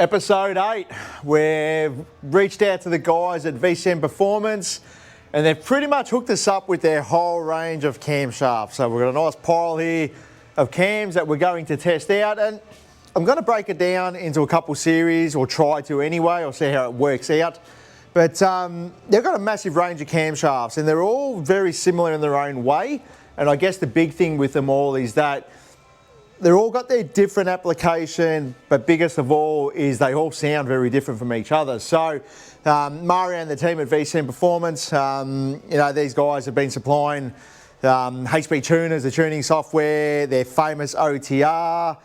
Episode 8, we've reached out to the guys at VCM Performance and they've pretty much hooked us up with their whole range of camshafts. So we've got a nice pile here of cams that we're going to test out, and I'm going to break it down into a couple series, or try to anyway, or see how it works out. But they've got a massive range of camshafts and they're all very similar in their own way. And I guess the big thing with them all is that they're all got their different application, but biggest of all is they all sound very different from each other. So Mario and the team at VCM Performance, you know, these guys have been supplying HP tuners, the tuning software, their famous OTR,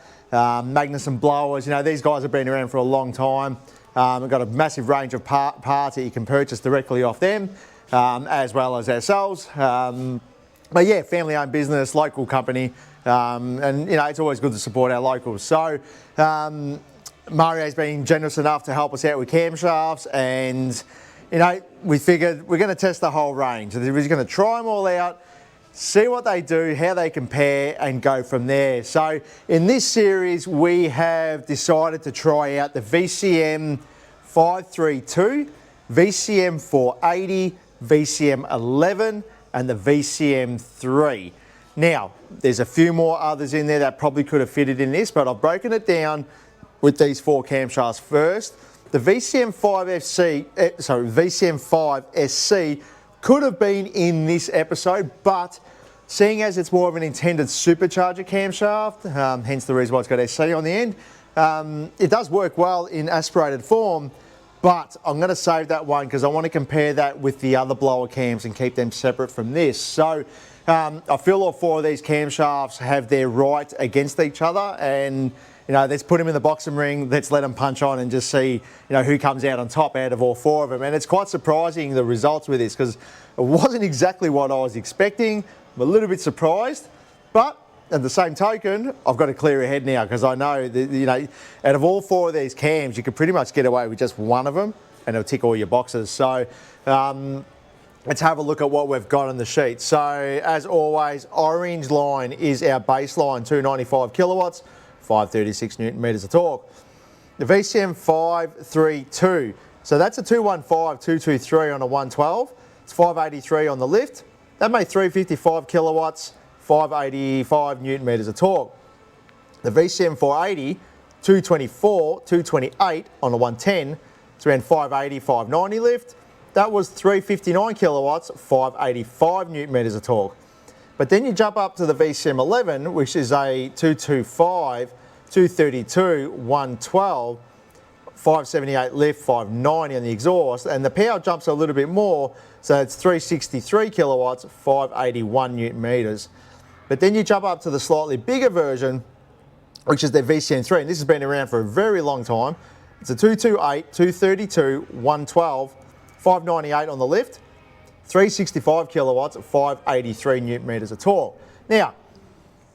Magnus and blowers. You know, these guys have been around for a long time. We've got a massive range of parts that you can purchase directly off them, as well as ourselves. But yeah, family-owned business, local company. And you know, it's always good to support our locals. So Mario's been generous enough to help us out with camshafts, and you know, we figured we're going to test the whole range. We're just going to try them all out, see what they do, how they compare, and go from there. So in this series, we have decided to try out the VCM 532, VCM 480, VCM 11, and the VCM 3. Now, there's a few more others in there that probably could have fitted in this, but I've broken it down with these 4 camshafts first. The VCM 5 SC could have been in this episode, but seeing as it's more of an intended supercharger camshaft, hence the reason why it's got SC on the end, it does work well in aspirated form, but I'm going to save that one because I want to compare that with the other blower cams and keep them separate from this. So I feel all 4 of these camshafts have their right against each other, and you know, let's put them in the boxing ring, let's let them punch on and just see, you know, who comes out on top out of all 4 of them. And it's quite surprising, the results with this, because it wasn't exactly what I was expecting. I'm a little bit surprised, but at the same token, I've got a clearer head now, because I know that, you know, out of all 4 of these cams, you could pretty much get away with just one of them and it'll tick all your boxes. So let's have a look at what we've got on the sheet. So as always, orange line is our baseline, 295 kilowatts, 536 Newton meters of torque. The VCM 532, so that's a 215, 223 on a 112. It's 583 on the lift. That made 355 kilowatts, 585 Newton meters of torque. The VCM 480, 224, 228 on a 110. It's around 580, 590 lift. That was 359 kilowatts, 585 Newton meters of torque. But then you jump up to the VCM 11, which is a 225, 232, 112, 578 lift, 590 on the exhaust, and the power jumps a little bit more, so it's 363 kilowatts, 581 Newton meters. But then you jump up to the slightly bigger version, which is the VCM 3, and this has been around for a very long time. It's a 228, 232, 112, 598 on the lift, 365 kilowatts, 583 Newton meters of torque. Now,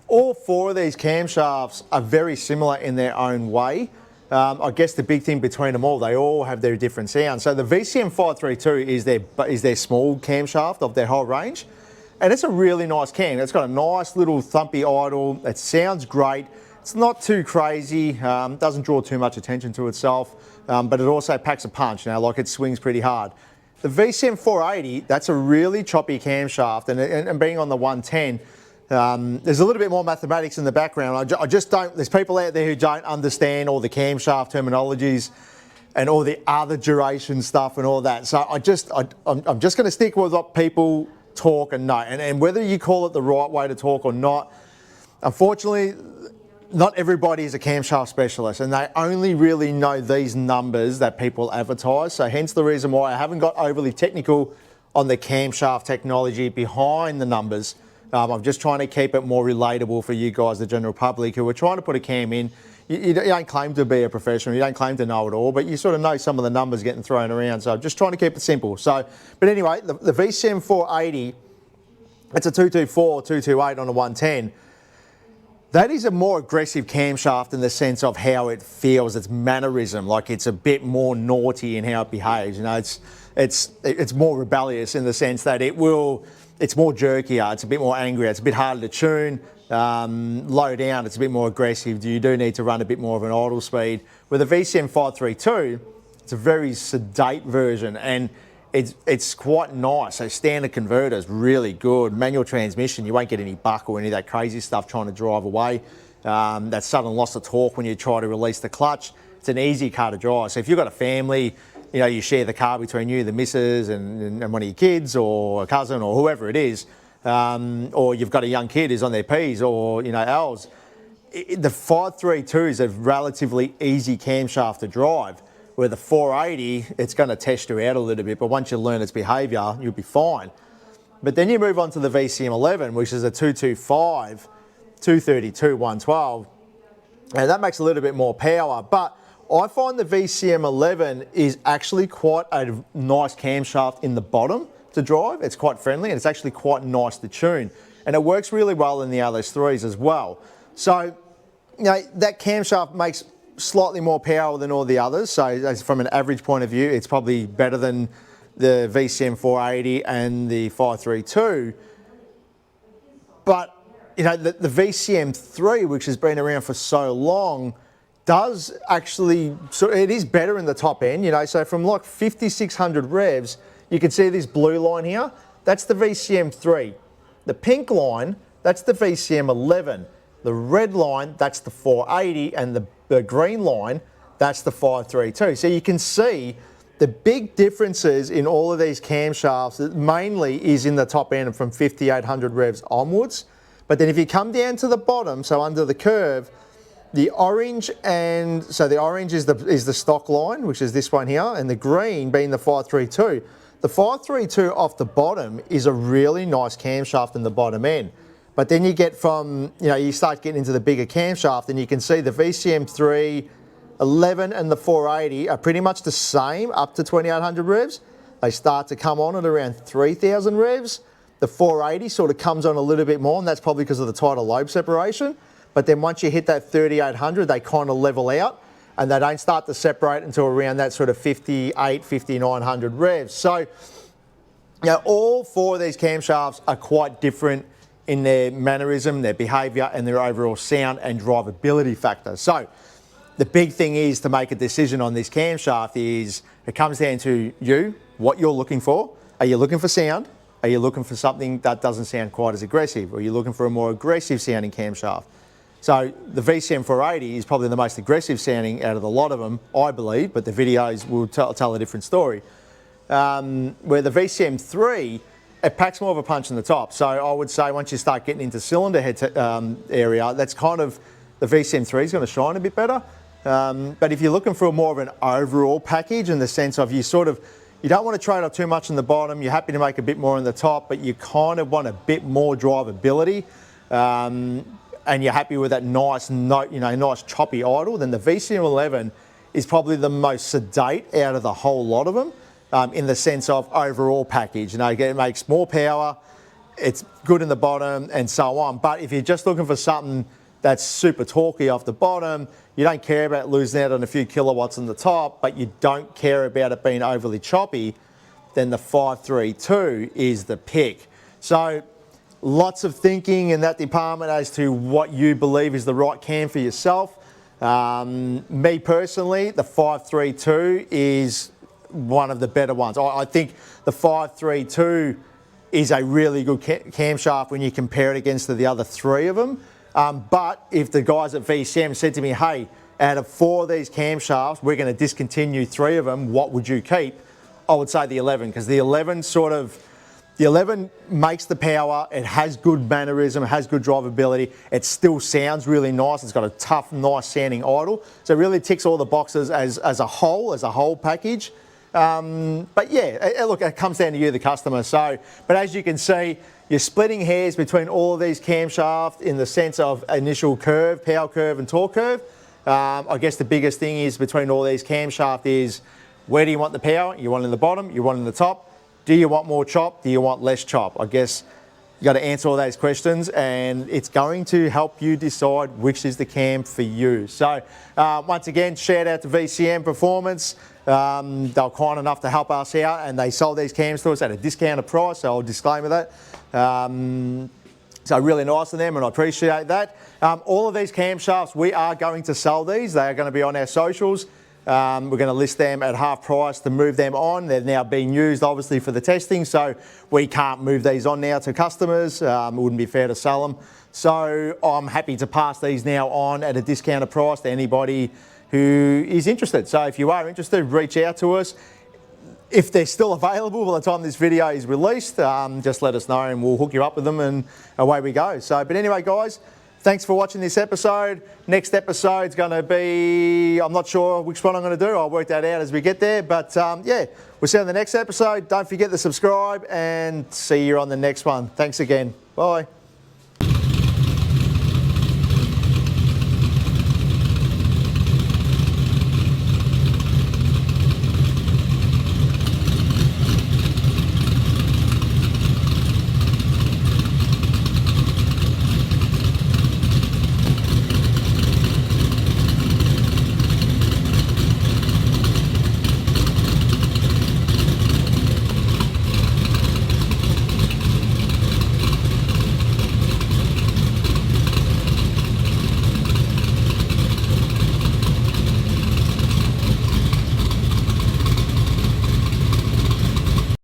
all 4 of these camshafts are very similar in their own way. I guess the big thing between them all, they all have their different sounds. So the VCM 532 is their small camshaft of their whole range, and it's a really nice cam. It's got a nice little thumpy idle. It sounds great. It's not too crazy. Doesn't draw too much attention to itself, but it also packs a punch. You know, like it swings pretty hard. The VCM 480, that's a really choppy camshaft, and being on the 110, there's a little bit more mathematics in the background. I just don't, there's people out there who don't understand all the camshaft terminologies and all the other duration stuff and all that. So I'm just going to stick with what people talk and know. And whether you call it the right way to talk or not, unfortunately, not everybody is a camshaft specialist, and they only really know these numbers that people advertise. So hence the reason why I haven't got overly technical on the camshaft technology behind the numbers. I'm just trying to keep it more relatable for you guys, the general public, who are trying to put a cam in. You don't claim to be a professional, you don't claim to know it all, but you sort of know some of the numbers getting thrown around. So I'm just trying to keep it simple. So, but anyway, the VCM 480, it's a 224, 228 on a 110. That is a more aggressive camshaft in the sense of how it feels, its mannerism, like it's a bit more naughty in how it behaves. You know, it's more rebellious in the sense that it will it's more jerkier, it's a bit more angrier, it's a bit harder to tune. Low down, it's a bit more aggressive. You do need to run a bit more of an idle speed. With the VCM 532, it's a very sedate version, and it's quite nice. So standard converter is really good. Manual transmission, you won't get any buck or any of that crazy stuff trying to drive away. That sudden loss of torque when you try to release the clutch. It's an easy car to drive. So if you've got a family, you know, you share the car between you, the missus, and one of your kids, or a cousin, or whoever it is, or you've got a young kid who's on their P's, or, you know, L's, the 532 is a relatively easy camshaft to drive. Where the 480, it's going to test you out a little bit, but once you learn its behaviour, you'll be fine. But then you move on to the VCM 11, which is a 225, 232, 112, and that makes a little bit more power. But I find the VCM 11 is actually quite a nice camshaft in the bottom to drive. It's quite friendly, and it's actually quite nice to tune. And it works really well in the LS3s as well. So, you know, that camshaft makes slightly more power than all the others. So from an average point of view, it's probably better than the VCM 480 and the 532. But, you know, the VCM 3, which has been around for so long, does actually, so it is better in the top end, you know. So from like 5,600 revs, you can see this blue line here. That's the VCM 3. The pink line, that's the VCM 11. The red line, that's the 480, and the green line, that's the 532. So you can see the big differences in all of these camshafts mainly is in the top end from 5,800 revs onwards. But then if you come down to the bottom, so under the curve, the orange, and so the orange is the stock line, which is this one here, and the green being the 532. The 532 off the bottom is a really nice camshaft in the bottom end. But then you get from, you know, you start getting into the bigger camshaft, and you can see the VCM 3, 11 and the 480 are pretty much the same up to 2,800 revs. They start to come on at around 3,000 revs. The 480 sort of comes on a little bit more, and that's probably because of the tighter lobe separation. But then once you hit that 3,800, they kind of level out, and they don't start to separate until around that sort of 5,800, 5,900 revs. So, you know, all four of these camshafts are quite different in their mannerism, their behaviour, and their overall sound and drivability factor. So the big thing is to make a decision on this camshaft is it comes down to you, what you're looking for. Are you looking for sound? Are you looking for something that doesn't sound quite as aggressive? Or are you looking for a more aggressive sounding camshaft? So the VCM 480 is probably the most aggressive sounding out of the lot of them, I believe, but the videos will tell a different story. Where the VCM 3, it packs more of a punch in the top. So I would say once you start getting into cylinder head area, that's kind of, the VCM 3 is going to shine a bit better. But if you're looking for more of an overall package in the sense of you don't want to trade off too much in the bottom, you're happy to make a bit more in the top, but you kind of want a bit more drivability, and you're happy with that nice, nice choppy idle, then the VCM 11 is probably the most sedate out of the whole lot of them. In the sense of overall package. You know, it makes more power, it's good in the bottom, and so on. But if you're just looking for something that's super torquey off the bottom, you don't care about losing out on a few kilowatts on the top, but you don't care about it being overly choppy, then the 532 is the pick. So lots of thinking in that department as to what you believe is the right cam for yourself. Me personally, the 532 is one of the better ones. I think the 532 is a really good camshaft when you compare it against the other three of them. But if the guys at VCM said to me, hey, out of 4 of these camshafts, we're going to discontinue 3 of them, what would you keep? I would say the 11, because the 11 makes the power, it has good mannerism, it has good drivability, it still sounds really nice, it's got a tough, nice sounding idle. So it really ticks all the boxes as a whole package. But yeah, look, it comes down to you, the customer. So, but as you can see, you're splitting hairs between all of these camshafts in the sense of initial curve, power curve and torque curve. I guess the biggest thing is between all these camshafts is where do you want the power? You want it in the bottom, you want it in the top. Do you want more chop? Do you want less chop? I guess You got to answer all those questions, and it's going to help you decide which is the cam for you. So once again, shout out to VCM Performance. They were kind enough to help us out, and they sold these cams to us at a discounted price, so I'll disclaimer that. So really nice of them, and I appreciate that. All of these camshafts, we are going to sell these. They are going to be on our socials. We're going to list them at half price to move them on. They're now being used obviously for the testing, so we can't move these on now to customers. It wouldn't be fair to sell them. So I'm happy to pass these now on at a discounted price to anybody who is interested. So if you are interested, reach out to us. If they're still available by the time this video is released, just let us know and we'll hook you up with them, and away we go. So, but anyway, guys, thanks for watching this episode. Next episode's going to be, I'm not sure which one I'm going to do. I'll work that out as we get there. But yeah, we'll see you on the next episode. Don't forget to subscribe, and see you on the next one. Thanks again. Bye.